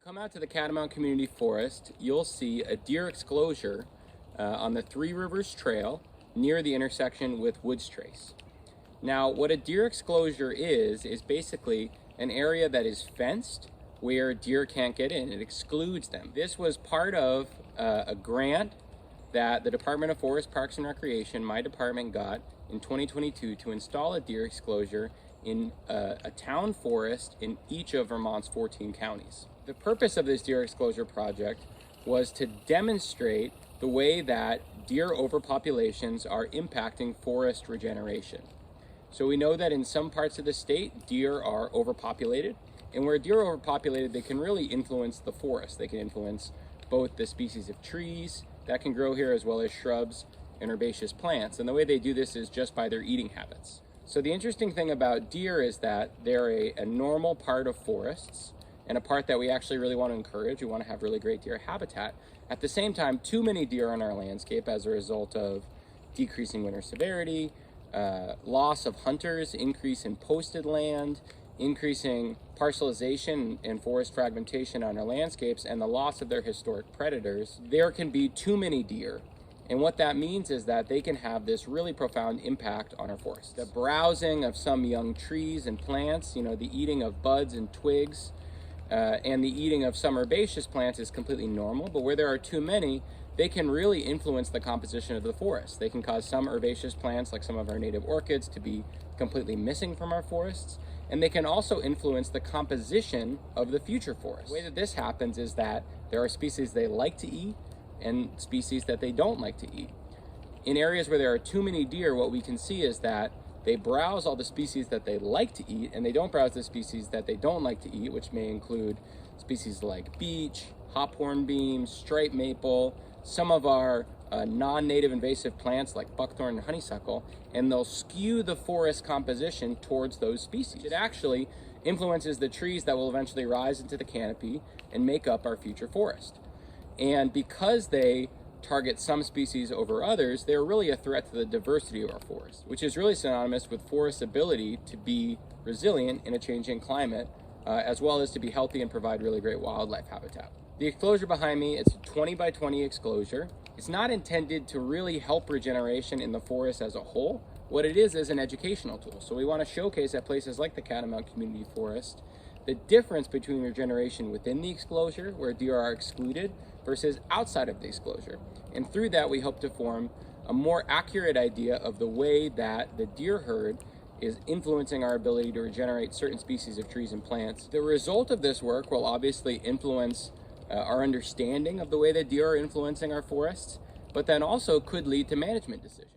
Come out to the Catamount Community Forest, you'll see a deer exclosure on the Three Rivers Trail near the intersection with Woods Trace. Now, what a deer exclosure is basically an area that is fenced where deer can't get in. It excludes them. This was part of a grant that the Department of Forest, Parks and Recreation, my department, got in 2022 to install a deer exclosure in a town forest in each of Vermont's 14 counties. The purpose of this deer exclosure project was to demonstrate the way that deer overpopulations are impacting forest regeneration. So we know that in some parts of the state, deer are overpopulated, and where deer are overpopulated, they can really influence the forest. They can influence both the species of trees that can grow here as well as shrubs and herbaceous plants. And the way they do this is just by their eating habits. So the interesting thing about deer is that they're a normal part of forests, and a part that we actually really want to encourage. We want to have really great deer habitat. At the same time, too many deer in our landscape as a result of decreasing winter severity, loss of hunters, increase in posted land, increasing parcelization and forest fragmentation on our landscapes, and the loss of their historic predators. There can be too many deer. And what that means is that they can have this really profound impact on our forests. The browsing of some young trees and plants, the eating of buds and twigs, and the eating of some herbaceous plants is completely normal, but where there are too many, they can really influence the composition of the forest. They can cause some herbaceous plants, like some of our native orchids, to be completely missing from our forests, and they can also influence the composition of the future forest. The way that this happens is that there are species they like to eat and species that they don't like to eat. In areas where there are too many deer, what we can see is that they browse all the species that they like to eat, and they don't browse the species that they don't like to eat, which may include species like beech, hop hornbeam, striped maple, some of our non-native invasive plants like buckthorn and honeysuckle, and they'll skew the forest composition towards those species. It actually influences the trees that will eventually rise into the canopy and make up our future forest. And because they target some species over others, they're really a threat to the diversity of our forest, which is really synonymous with forest's ability to be resilient in a changing climate, as well as to be healthy and provide really great wildlife habitat. The exclosure behind me, it's a 20 by 20 exclosure. It's not intended to really help regeneration in the forest as a whole. What it is an educational tool. So we want to showcase at places like the Catamount Community Forest the difference between regeneration within the exclosure, where deer are excluded, versus outside of the exclosure. And through that, we hope to form a more accurate idea of the way that the deer herd is influencing our ability to regenerate certain species of trees and plants. The result of this work will obviously influence our understanding of the way that deer are influencing our forests, but then also could lead to management decisions.